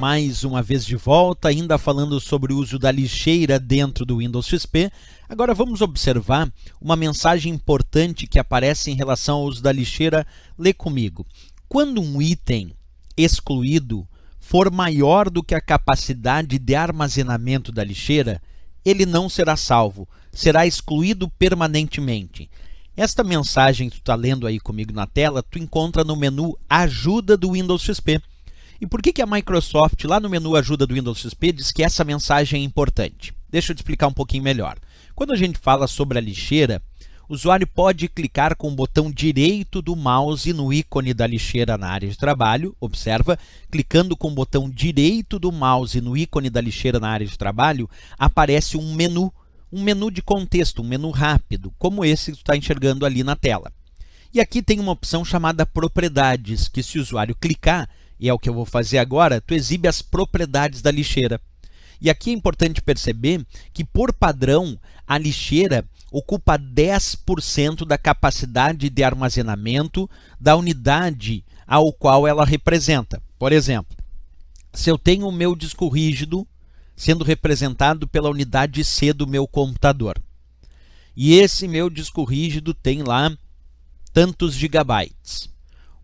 mais uma vez de volta, ainda falando sobre o uso da lixeira dentro do Windows XP. Agora vamos observar uma mensagem importante que aparece em relação ao uso da lixeira. Lê comigo. Quando um item excluído for maior do que a capacidade de armazenamento da lixeira, ele não será salvo, será excluído permanentemente. Esta mensagem que tu está lendo aí comigo na tela, tu encontra no menu Ajuda do Windows XP. E por que a Microsoft, lá no menu Ajuda do Windows XP, diz que essa mensagem é importante? Deixa eu te explicar um pouquinho melhor. Quando a gente fala sobre a lixeira, o usuário pode clicar com o botão direito do mouse no ícone da lixeira na área de trabalho. Observa, clicando com o botão direito do mouse no ícone da lixeira na área de trabalho, aparece um menu de contexto, um menu rápido, como esse que tu está enxergando ali na tela. E aqui tem uma opção chamada Propriedades, que se o usuário clicar, e é o que eu vou fazer agora, tu exibe as propriedades da lixeira. E aqui é importante perceber que, por padrão, a lixeira ocupa 10% da capacidade de armazenamento da unidade ao qual ela representa. Por exemplo, se eu tenho o meu disco rígido sendo representado pela unidade C do meu computador, e esse meu disco rígido tem lá tantos gigabytes,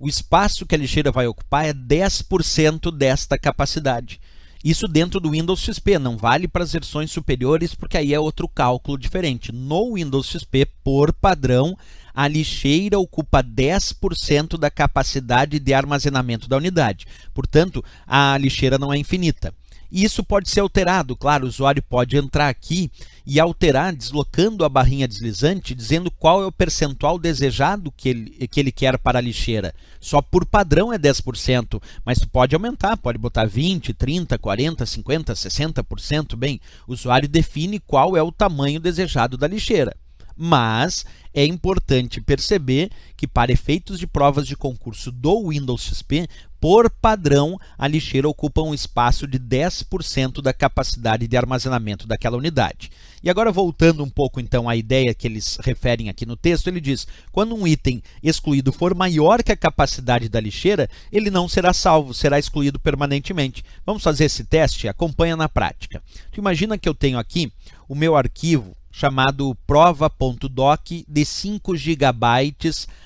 o espaço que a lixeira vai ocupar é 10% desta capacidade. Isso dentro do Windows XP, não vale para as versões superiores, porque aí é outro cálculo diferente. No Windows XP, por padrão, a lixeira ocupa 10% da capacidade de armazenamento da unidade. Portanto, a lixeira não é infinita. E isso pode ser alterado, claro, o usuário pode entrar aqui e alterar, deslocando a barrinha deslizante, dizendo qual é o percentual desejado que ele quer para a lixeira. Só por padrão é 10%, mas tu pode aumentar, pode botar 20%, 30%, 40%, 50%, 60%. Bem, o usuário define qual é o tamanho desejado da lixeira. Mas é importante perceber que, para efeitos de provas de concurso do Windows XP, por padrão, a lixeira ocupa um espaço de 10% da capacidade de armazenamento daquela unidade. E agora, voltando um pouco então à ideia que eles referem aqui no texto, ele diz: quando um item excluído for maior que a capacidade da lixeira, ele não será salvo, será excluído permanentemente. Vamos fazer esse teste? Acompanha na prática. Tu imagina que eu tenho aqui o meu arquivo chamado prova.doc de 5 GB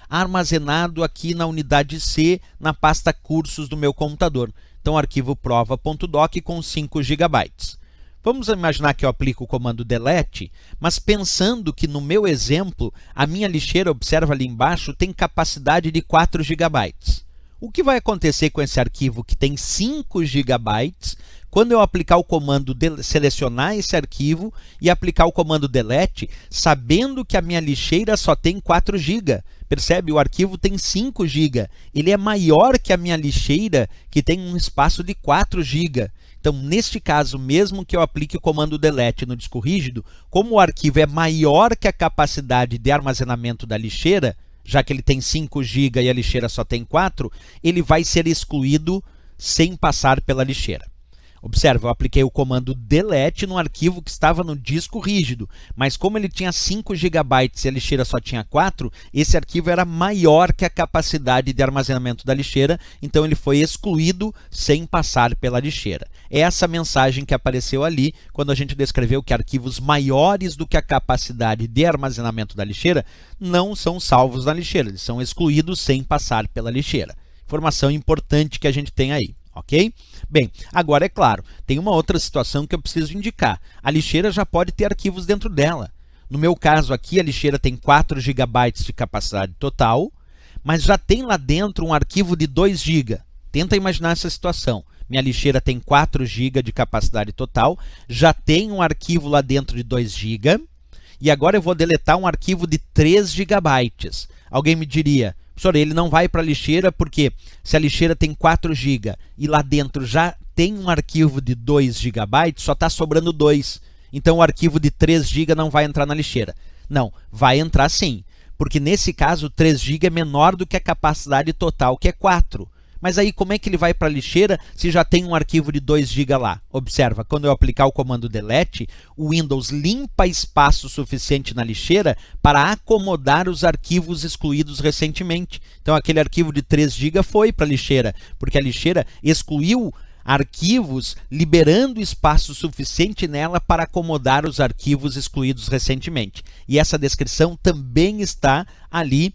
armazenado aqui na unidade C, na pasta cursos do meu computador. Então, arquivo prova.doc com 5 GB. Vamos imaginar que eu aplico o comando delete, mas pensando que no meu exemplo, a minha lixeira, observa ali embaixo, tem capacidade de 4 GB. O que vai acontecer com esse arquivo que tem 5 GB quando eu aplicar o comando selecionar esse arquivo e aplicar o comando delete, sabendo que a minha lixeira só tem 4 GB? Percebe? O arquivo tem 5 GB. Ele é maior que a minha lixeira, que tem um espaço de 4 GB. Então, neste caso, mesmo que eu aplique o comando delete no disco rígido, como o arquivo é maior que a capacidade de armazenamento da lixeira, já que ele tem 5 GB e a lixeira só tem 4, ele vai ser excluído sem passar pela lixeira. Observa, eu apliquei o comando delete no arquivo que estava no disco rígido, mas como ele tinha 5 GB e a lixeira só tinha 4, esse arquivo era maior que a capacidade de armazenamento da lixeira, então ele foi excluído sem passar pela lixeira. É essa mensagem que apareceu ali quando a gente descreveu que arquivos maiores do que a capacidade de armazenamento da lixeira não são salvos na lixeira, eles são excluídos sem passar pela lixeira. Informação importante que a gente tem aí. Ok? Bem, agora é claro, tem uma outra situação que eu preciso indicar. A lixeira já pode ter arquivos dentro dela. No meu caso aqui, a lixeira tem 4 GB de capacidade total, mas já tem lá dentro um arquivo de 2 GB. Tenta imaginar essa situação. Minha lixeira tem 4 GB de capacidade total, já tem um arquivo lá dentro de 2 GB, e agora eu vou deletar um arquivo de 3 GB. Alguém me diria: professor, ele não vai para a lixeira porque se a lixeira tem 4 GB e lá dentro já tem um arquivo de 2 GB, só está sobrando 2. Então o arquivo de 3 GB não vai entrar na lixeira. Não, vai entrar sim, porque nesse caso 3 GB é menor do que a capacidade total, que é 4. Mas aí como é que ele vai para a lixeira se já tem um arquivo de 2 GB lá? Observa, quando eu aplicar o comando delete, o Windows limpa espaço suficiente na lixeira para acomodar os arquivos excluídos recentemente. Então aquele arquivo de 3 GB foi para a lixeira, porque a lixeira excluiu arquivos, liberando espaço suficiente nela para acomodar os arquivos excluídos recentemente. E essa descrição também está ali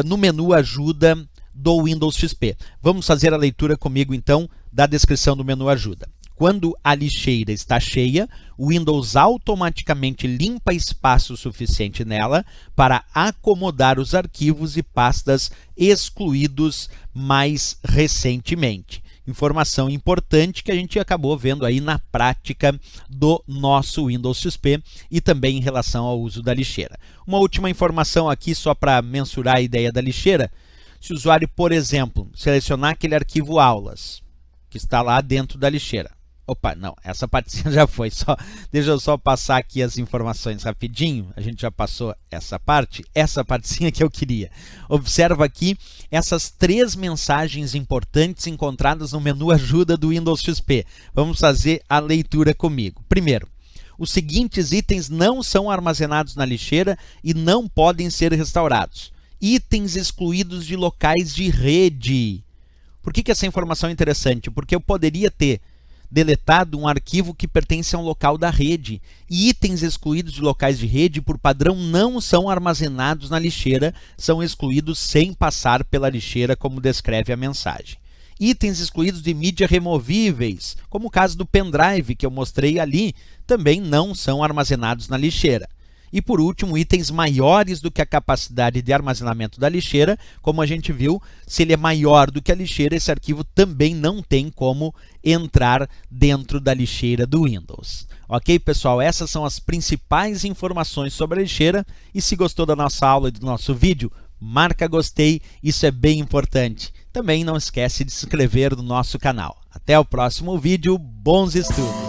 no menu ajuda do Windows XP. Vamos fazer a leitura comigo então da descrição do menu ajuda. Quando a lixeira está cheia, o Windows automaticamente limpa espaço suficiente nela para acomodar os arquivos e pastas excluídos mais recentemente. Informação importante que a gente acabou vendo aí na prática do nosso Windows XP e também em relação ao uso da lixeira. Uma última informação aqui só para mensurar a ideia da lixeira. Se o usuário, por exemplo, selecionar aquele arquivo aulas, que está lá dentro da lixeira. Opa, não, essa partezinha já foi. Deixa eu só passar aqui as informações rapidinho. A gente já passou essa partezinha que eu queria. Observa aqui essas 3 mensagens importantes encontradas no menu ajuda do Windows XP. Vamos fazer a leitura comigo. Primeiro, os seguintes itens não são armazenados na lixeira e não podem ser restaurados. Itens excluídos de locais de rede. Por que essa informação é interessante? Porque eu poderia ter deletado um arquivo que pertence a um local da rede. E itens excluídos de locais de rede, por padrão, não são armazenados na lixeira, são excluídos sem passar pela lixeira, como descreve a mensagem. Itens excluídos de mídia removíveis, como o caso do pendrive que eu mostrei ali, também não são armazenados na lixeira. E por último, itens maiores do que a capacidade de armazenamento da lixeira, como a gente viu, se ele é maior do que a lixeira, esse arquivo também não tem como entrar dentro da lixeira do Windows. Ok, pessoal? Essas são as principais informações sobre a lixeira e se gostou da nossa aula e do nosso vídeo, marca gostei, isso é bem importante. Também não esquece de se inscrever no nosso canal. Até o próximo vídeo, bons estudos!